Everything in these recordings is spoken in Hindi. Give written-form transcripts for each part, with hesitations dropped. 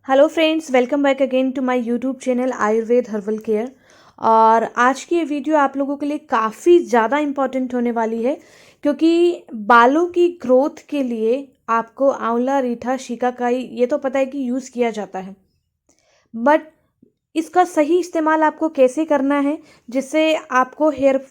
Hello friends, welcome back again to my YouTube channel Ayurveda herbal care. और आज की ये वीडियो आप लोगों के लिए काफ़ी ज़्यादा इम्पॉर्टेंट होने वाली है, क्योंकि बालों की ग्रोथ के लिए आपको आंवला, रीठा, शिकाकाई ये तो पता है कि यूज़ किया जाता है, बट इसका सही इस्तेमाल आपको कैसे करना है जिससे आपको हेयर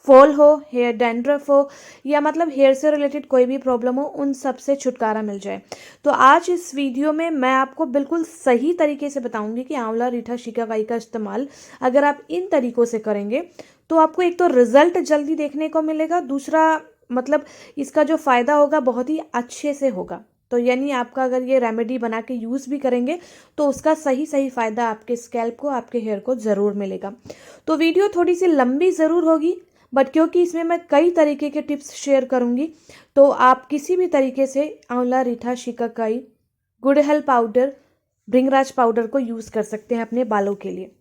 फॉल हो, हेयर डैंड्रफ हो, या मतलब हेयर से रिलेटेड कोई भी प्रॉब्लम हो, उन सब से छुटकारा मिल जाए। तो आज इस वीडियो में मैं आपको बिल्कुल सही तरीके से बताऊंगी कि आंवला, रीठा, शिकाकाई का इस्तेमाल अगर आप इन तरीकों से करेंगे तो आपको एक तो रिजल्ट जल्दी देखने को मिलेगा, दूसरा मतलब इसका जो फ़ायदा होगा बहुत ही अच्छे से होगा। तो यानी आपका अगर ये रेमेडी बना के यूज़ भी करेंगे तो उसका सही सही फ़ायदा आपके स्कैल्प को, आपके हेयर को ज़रूर मिलेगा। तो वीडियो थोड़ी सी लंबी ज़रूर होगी, बट क्योंकि इसमें मैं कई तरीके के टिप्स शेयर करूंगी, तो आप किसी भी तरीके से आंवला, रीठा, शिकाकाई, गुड़हल पाउडर, भृंगराज पाउडर को यूज़ कर सकते हैं अपने बालों के लिए।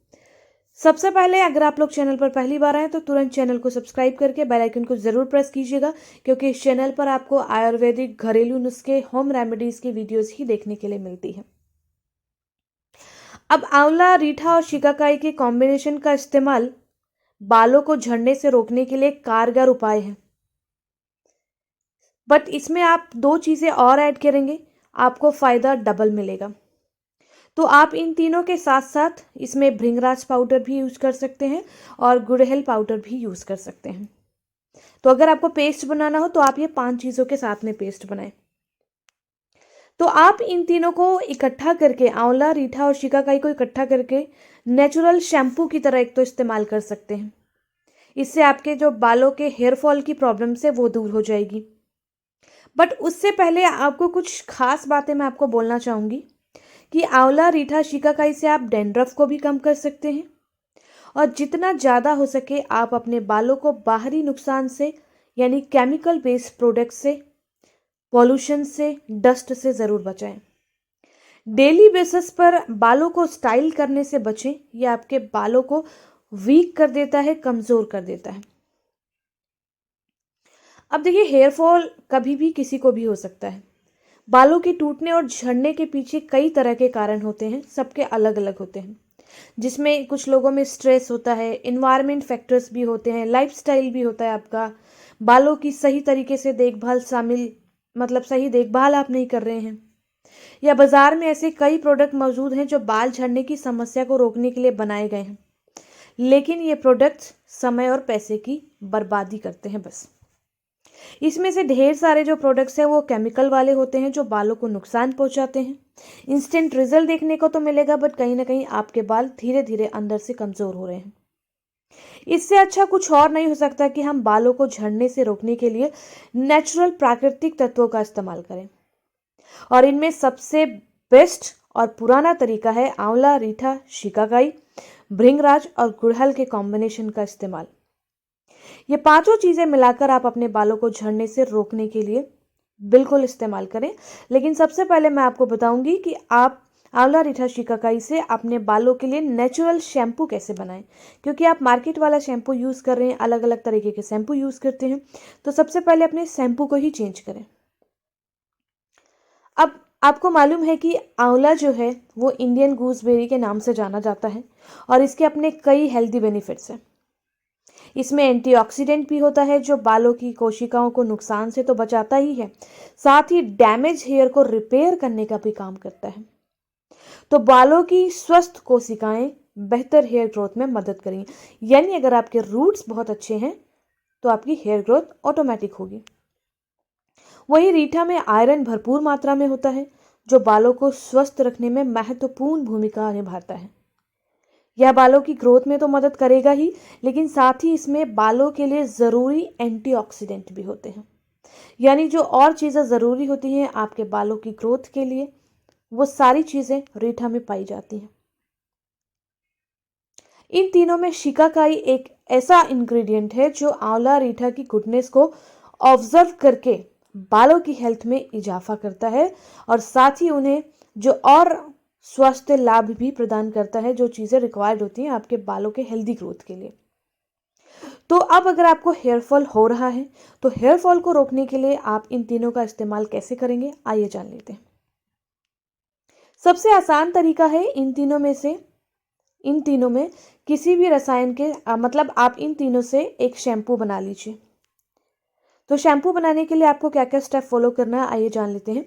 सबसे पहले अगर आप लोग चैनल पर पहली बार आए तो तुरंत चैनल को सब्सक्राइब करके बेल आइकन को ज़रूर प्रेस कीजिएगा, क्योंकि इस चैनल पर आपको आयुर्वेदिक घरेलू नुस्खे, होम रेमेडीज़ की वीडियोज़ ही देखने के लिए मिलती है। अब आंवला, रीठा और शिकाकाई के कॉम्बिनेशन का इस्तेमाल बालों को झड़ने से रोकने के लिए कारगर उपाय है, बट इसमें आप दो चीज़ें और ऐड करेंगे, आपको फ़ायदा डबल मिलेगा। तो आप इन तीनों के साथ साथ इसमें भृंगराज पाउडर भी यूज़ कर सकते हैं और गुड़हल पाउडर भी यूज़ कर सकते हैं। तो अगर आपको पेस्ट बनाना हो तो आप ये 5 चीज़ों के साथ में पेस्ट बनाएं। तो आप इन तीनों को इकट्ठा करके, आंवला, रीठा और शिकाकाई को इकट्ठा करके नेचुरल शैम्पू की तरह एक तो इस्तेमाल कर सकते हैं। इससे आपके जो बालों के हेयर फॉल की प्रॉब्लम है वो दूर हो जाएगी। बट उससे पहले आपको कुछ खास बातें मैं आपको बोलना चाहूँगी कि आंवला, रीठा, शिकाकाई से आप डैंड्रफ को भी कम कर सकते हैं, और जितना ज़्यादा हो सके आप अपने बालों को बाहरी नुकसान से, यानी केमिकल बेस्ड प्रोडक्ट से, पॉल्यूशन से, डस्ट से ज़रूर बचाएं। डेली बेसिस पर बालों को स्टाइल करने से बचें, यह आपके बालों को वीक कर देता है, कमज़ोर कर देता है। अब देखिए, हेयर फॉल कभी भी किसी को भी हो सकता है। बालों के टूटने और झड़ने के पीछे कई तरह के कारण होते हैं, सबके अलग अलग होते हैं, जिसमें कुछ लोगों में स्ट्रेस होता है, इन्वायरमेंट फैक्टर्स भी होते हैं, लाइफस्टाइल भी होता है आपका, बालों की सही तरीके से देखभाल शामिल, मतलब सही देखभाल आप नहीं कर रहे हैं, या बाजार में ऐसे कई प्रोडक्ट मौजूद हैं जो बाल झड़ने की समस्या को रोकने के लिए बनाए गए हैं, लेकिन ये प्रोडक्ट्स समय और पैसे की बर्बादी करते हैं बस। इसमें से ढेर सारे जो प्रोडक्ट्स हैं वो केमिकल वाले होते हैं जो बालों को नुकसान पहुंचाते हैं। इंस्टेंट रिजल्ट देखने को तो मिलेगा, बट कहीं ना कहीं आपके बाल धीरे धीरे अंदर से कमज़ोर हो रहे हैं। इससे अच्छा कुछ और नहीं हो सकता कि हम बालों को झड़ने से रोकने के लिए नेचुरल प्राकृतिक तत्वों का इस्तेमाल करें, और इनमें सबसे बेस्ट और पुराना तरीका है आंवला, रीठा, शिकाकाई, भृंगराज और गुड़हल के कॉम्बिनेशन का इस्तेमाल। ये पांचों चीज़ें मिलाकर आप अपने बालों को झड़ने से रोकने के लिए बिल्कुल इस्तेमाल करें। लेकिन सबसे पहले मैं आपको बताऊंगी कि आप आंवला, रीठा, शिकाकाई से अपने बालों के लिए नेचुरल शैम्पू कैसे बनाएं, क्योंकि आप मार्केट वाला शैम्पू यूज़ कर रहे हैं, अलग अलग तरीके के शैम्पू यूज़ करते हैं। तो सबसे पहले अपने शैम्पू को ही चेंज करें। अब आपको मालूम है कि आंवला जो है वो इंडियन गूसबेरी के नाम से जाना जाता है, और इसके अपने कई हेल्दी बेनिफिट्स हैं। इसमें एंटीऑक्सीडेंट भी होता है जो बालों की कोशिकाओं को नुकसान से तो बचाता ही है, साथ ही डैमेज हेयर को रिपेयर करने का भी काम करता है। तो बालों की स्वस्थ कोशिकाएं बेहतर हेयर ग्रोथ में मदद करेंगी, यानी अगर आपके रूट्स बहुत अच्छे हैं तो आपकी हेयर ग्रोथ ऑटोमेटिक होगी। वहीं रीठा में आयरन भरपूर मात्रा में होता है जो बालों को स्वस्थ रखने में महत्वपूर्ण भूमिका निभाता है। यह बालों की ग्रोथ में तो मदद करेगा ही, लेकिन साथ ही इसमें बालों के लिए ज़रूरी एंटीऑक्सीडेंट भी होते हैं, यानी जो और चीज़ें ज़रूरी होती हैं आपके बालों की ग्रोथ के लिए, वो सारी चीज़ें रीठा में पाई जाती हैं। इन तीनों में शिकाकाई एक ऐसा इंग्रेडिएंट है जो आंवला, रीठा की गुडनेस को ऑब्जर्व करके बालों की हेल्थ में इजाफा करता है, और साथ ही उन्हें जो और स्वास्थ्य लाभ भी प्रदान करता है, जो चीज़ें रिक्वायर्ड होती हैं आपके बालों के हेल्दी ग्रोथ के लिए। तो अब अगर आपको हेयर फॉल हो रहा है तो हेयर फॉल को रोकने के लिए आप इन तीनों का इस्तेमाल कैसे करेंगे, आइए जान लेते हैं। सबसे आसान तरीका है इन तीनों में किसी भी रसायन के मतलब आप इन तीनों से एक शैम्पू बना लीजिए। तो शैम्पू बनाने के लिए आपको क्या क्या स्टेप फॉलो करना है आइए जान लेते हैं।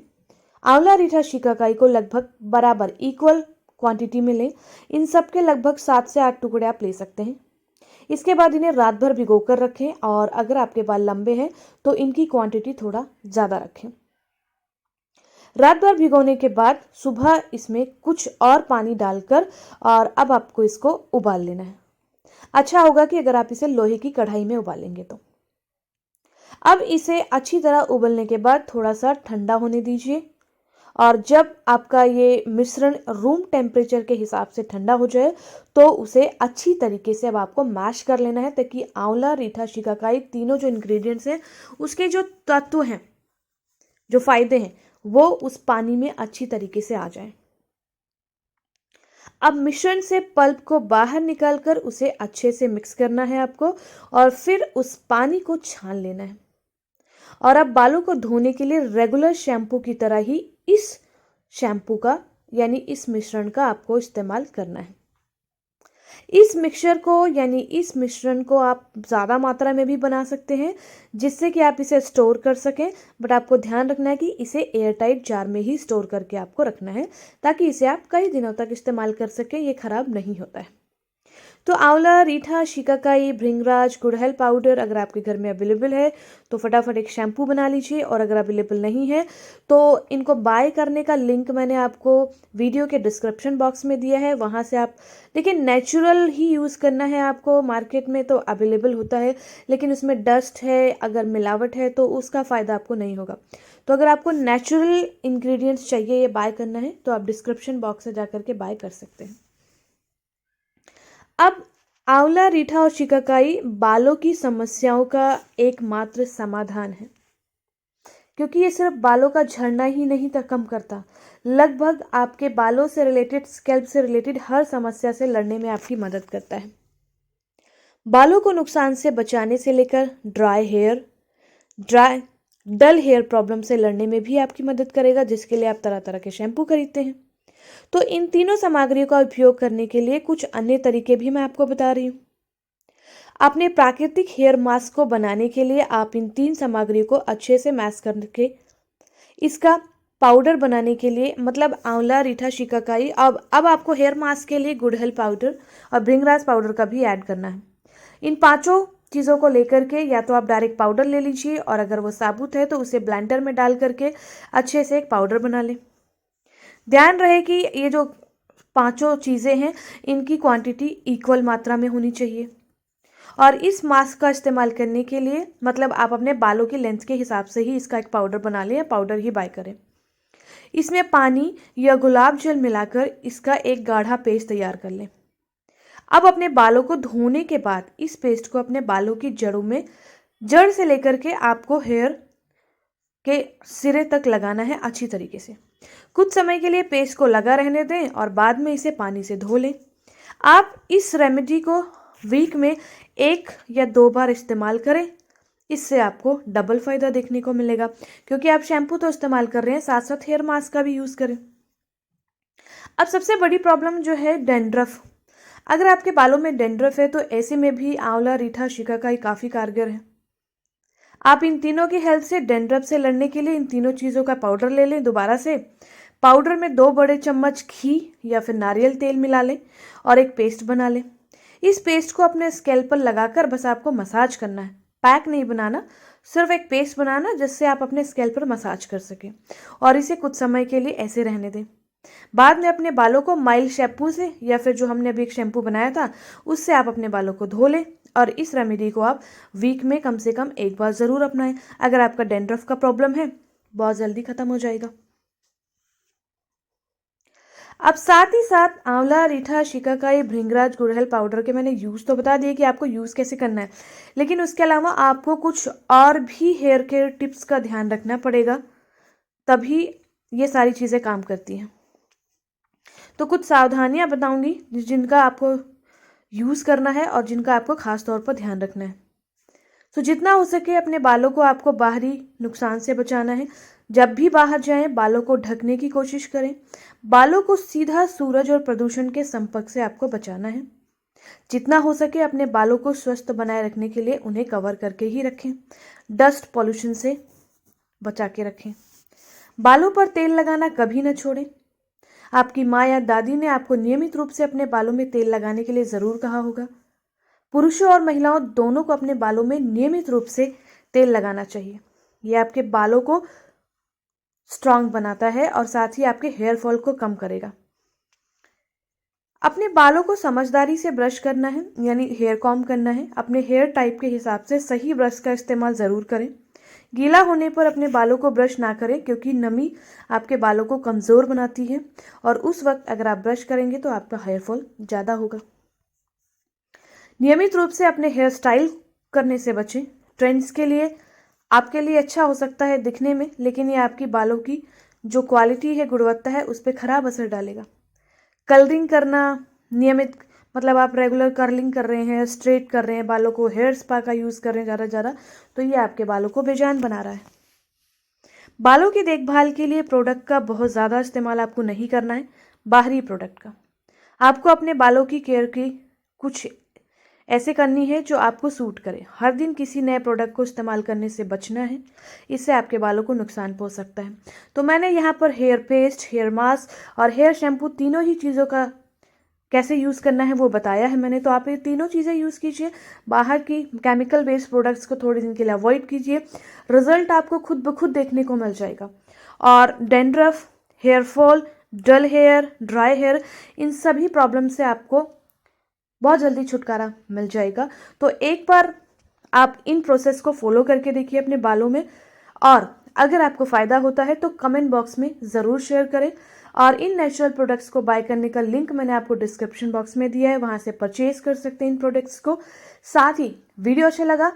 आंवला, रीठा, शिकाकाई को लगभग बराबर इक्वल क्वांटिटी में लें। इन सब के लगभग 7 से 8 टुकड़े आप ले सकते हैं। इसके बाद इन्हें रात भर भिगो कर रखें और अगर आपके बाल लंबे हैं तो इनकी क्वांटिटी थोड़ा ज़्यादा रखें। रात भर भिगोने के बाद सुबह इसमें कुछ और पानी डालकर और अब आपको इसको उबाल लेना है। अच्छा होगा कि अगर आप इसे लोहे की कढ़ाई में उबालेंगे तो। अब इसे अच्छी तरह उबलने के बाद थोड़ा सा ठंडा होने दीजिए और जब आपका ये मिश्रण रूम टेम्परेचर के हिसाब से ठंडा हो जाए तो उसे अच्छी तरीके से अब आपको मैश कर लेना है ताकि आंवला, रीठा, शिकाकाई तीनों जो इंग्रेडिएंट्स हैं उसके जो तत्व हैं, जो फायदे हैं, वो उस पानी में अच्छी तरीके से आ जाएं। अब मिश्रण से पल्प को बाहर निकालकर उसे अच्छे से मिक्स करना है आपको और फिर उस पानी को छान लेना है। और अब बालों को धोने के लिए रेगुलर शैम्पू की तरह ही इस शैम्पू का यानी इस मिश्रण का आपको इस्तेमाल करना है। इस मिश्रण को आप ज़्यादा मात्रा में भी बना सकते हैं जिससे कि आप इसे स्टोर कर सकें, बट आपको ध्यान रखना है कि इसे एयरटाइट जार में ही स्टोर करके आपको रखना है ताकि इसे आप कई दिनों तक इस्तेमाल कर सकें, ये खराब नहीं होता है। तो आंवला, रीठा, शिकाकाई, भृंगराज, गुड़हल पाउडर अगर आपके घर में अवेलेबल है तो फटाफट एक शैम्पू बना लीजिए और अगर अवेलेबल नहीं है तो इनको बाय करने का लिंक मैंने आपको वीडियो के डिस्क्रिप्शन बॉक्स में दिया है, वहाँ से आप लेकिन नेचुरल ही यूज़ करना है आपको। मार्केट में तो अवेलेबल होता है लेकिन उसमें डस्ट है, अगर मिलावट है तो उसका फ़ायदा आपको नहीं होगा। तो अगर आपको नेचुरल इंग्रेडिएंट्स चाहिए ये बाय करना है तो आप डिस्क्रिप्शन बॉक्स से जाकर के बाय कर सकते हैं। अब आंवला, रीठा और शिकाकाई बालों की समस्याओं का एकमात्र समाधान है क्योंकि ये सिर्फ बालों का झड़ना ही नहीं तक कम करता, लगभग आपके बालों से रिलेटेड, स्कैल्प से रिलेटेड हर समस्या से लड़ने में आपकी मदद करता है। बालों को नुकसान से बचाने से लेकर डल हेयर प्रॉब्लम से लड़ने में भी आपकी मदद करेगा जिसके लिए आप तरह तरह के शैम्पू खरीदते हैं। तो इन तीनों सामग्रियों का उपयोग करने के लिए कुछ अन्य तरीके भी मैं आपको बता रही हूँ। अपने प्राकृतिक हेयर मास्क को बनाने के लिए आप इन 3 सामग्रियों को अच्छे से मैश करके इसका पाउडर बनाने के लिए मतलब आंवला, रीठा, शिकाकाई, अब आपको हेयर मास्क के लिए गुड़हल पाउडर और भृंगराज पाउडर का भी ऐड करना है। इन पांचों चीज़ों को लेकर के या तो आप डायरेक्ट पाउडर ले लीजिए और अगर वो साबुत है तो उसे ब्लेंडर में डाल करके अच्छे से एक पाउडर बना लें। ध्यान रहे कि ये जो पांचों चीज़ें हैं इनकी क्वांटिटी इक्वल मात्रा में होनी चाहिए और इस मास्क का इस्तेमाल करने के लिए मतलब आप अपने बालों की लेंथ के हिसाब से ही इसका एक पाउडर बना लें या पाउडर ही बाय करें। इसमें पानी या गुलाब जल मिलाकर इसका एक गाढ़ा पेस्ट तैयार कर लें। अब अपने बालों को धोने के बाद इस पेस्ट को अपने बालों की जड़ से लेकर के आपको हेयर के सिरे तक लगाना है अच्छी तरीके से। कुछ समय के लिए पेस्ट को लगा रहने दें और बाद में इसे पानी से धो लें। आप इस रेमेडी को वीक में 1 या 2 बार इस्तेमाल करें, इससे आपको डबल फ़ायदा देखने को मिलेगा क्योंकि आप शैम्पू तो इस्तेमाल कर रहे हैं, साथ साथ हेयर मास्क का भी यूज़ करें। अब सबसे बड़ी प्रॉब्लम जो है डैंड्रफ, अगर आपके बालों में डैंड्रफ है तो ऐसे में भी आंवला, रीठा, शिकाकाई काफ़ी कारगर है। आप इन तीनों की हेल्प से डैंड्रफ से लड़ने के लिए इन तीनों चीज़ों का पाउडर ले लें। दोबारा से पाउडर में 2 बड़े चम्मच घी या फिर नारियल तेल मिला लें और एक पेस्ट बना लें। इस पेस्ट को अपने स्कैल्प पर लगाकर बस आपको मसाज करना है, पैक नहीं बनाना, सिर्फ एक पेस्ट बनाना जिससे आप अपने स्कैल्प पर मसाज कर सकें और इसे कुछ समय के लिए ऐसे रहने दें। बाद में अपने बालों को माइल्ड शैम्पू से या फिर जो हमने अभी एक शैम्पू बनाया था उससे आप अपने बालों को धो लें और इस रेमेडी को आप वीक में कम से कम 1 बार ज़रूर अपनाएं। अगर आपका डैंड्रफ का प्रॉब्लम है बहुत जल्दी ख़त्म हो जाएगा। अब साथ ही साथ आंवला, रीठा, शिकाकाई, भृंगराज, गुड़हल पाउडर के मैंने यूज़ तो बता दिए कि आपको यूज़ कैसे करना है, लेकिन उसके अलावा आपको कुछ और भी हेयर केयर टिप्स का ध्यान रखना पड़ेगा, तभी ये सारी चीज़ें काम करती हैं। तो कुछ सावधानियां बताऊंगी जिनका आपको यूज़ करना है और जिनका आपको ख़ास तौर पर ध्यान रखना है। तो जितना हो सके अपने बालों को आपको बाहरी नुकसान से बचाना है। जब भी बाहर जाएं बालों को ढकने की कोशिश करें। बालों को सीधा सूरज और प्रदूषण के संपर्क से आपको बचाना है। जितना हो सके अपने बालों को स्वस्थ बनाए रखने के लिए उन्हें कवर करके ही रखें। डस्ट पॉल्यूशन से बचा के रखें। बालों पर तेल लगाना कभी न छोड़ें। आपकी माँ या दादी ने आपको नियमित रूप से अपने बालों में तेल लगाने के लिए ज़रूर कहा होगा। पुरुषों और महिलाओं दोनों को अपने बालों में नियमित रूप से तेल लगाना चाहिए। यह आपके बालों को स्ट्रांग बनाता है और साथ ही आपके हेयर फॉल को कम करेगा। अपने बालों को समझदारी से ब्रश करना है, यानी हेयर कॉम्ब करना है। अपने हेयर टाइप के हिसाब से सही ब्रश का इस्तेमाल ज़रूर करें। गीला होने पर अपने बालों को ब्रश ना करें क्योंकि नमी आपके बालों को कमज़ोर बनाती है और उस वक्त अगर आप ब्रश करेंगे तो आपका हेयर फॉल ज़्यादा होगा। नियमित रूप से अपने हेयर स्टाइल करने से बचें। ट्रेंड्स के लिए आपके लिए अच्छा हो सकता है दिखने में, लेकिन ये आपकी बालों की जो क्वालिटी है, गुणवत्ता है, उस पर खराब असर डालेगा। कलरिंग करना नियमित, मतलब आप रेगुलर कर्लिंग कर रहे हैं, स्ट्रेट कर रहे हैं बालों को, हेयर स्पा का यूज़ कर रहे हैं ज़्यादा, तो ये आपके बालों को बेजान बना रहा है। बालों की देखभाल के लिए प्रोडक्ट का बहुत ज़्यादा इस्तेमाल आपको नहीं करना है। बाहरी प्रोडक्ट का आपको अपने बालों की केयर की कुछ ऐसे करनी है जो आपको सूट करे। हर दिन किसी नए प्रोडक्ट को इस्तेमाल करने से बचना है, इससे आपके बालों को नुकसान पहुंच सकता है। तो मैंने यहाँ पर हेयर पेस्ट, हेयर मास्क और हेयर शैम्पू तीनों ही चीज़ों का कैसे यूज़ करना है वो बताया है मैंने। तो आप ये तीनों चीज़ें यूज़ कीजिए। बाहर की केमिकल बेस्ड प्रोडक्ट्स को थोड़े दिन के लिए अवॉइड कीजिए। रिजल्ट आपको खुद ब खुद देखने को मिल जाएगा। और डैंड्रफ, हेयर फॉल, डल हेयर, ड्राई हेयर, इन सभी प्रॉब्लम से आपको बहुत जल्दी छुटकारा मिल जाएगा। तो एक बार आप इन प्रोसेस को फॉलो करके देखिए अपने बालों में, और अगर आपको फ़ायदा होता है तो कमेंट बॉक्स में ज़रूर शेयर करें। और इन नेचुरल प्रोडक्ट्स को बाय करने का लिंक मैंने आपको डिस्क्रिप्शन बॉक्स में दिया है, वहाँ से परचेज कर सकते हैं इन प्रोडक्ट्स को। साथ ही वीडियो अच्छा लगा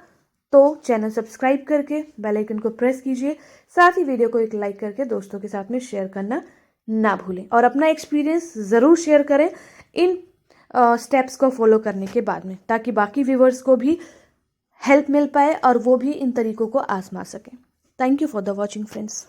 तो चैनल सब्सक्राइब करके बेल आइकन को प्रेस कीजिए। साथ ही वीडियो को एक लाइक करके दोस्तों के साथ में शेयर करना ना भूलें, और अपना एक्सपीरियंस ज़रूर शेयर करें इन स्टेप्स को फॉलो करने के बाद में, ताकि बाकी व्यूवर्स को भी हेल्प मिल पाए और वो भी इन तरीकों को आजमा सकें। Thank you for the watching friends.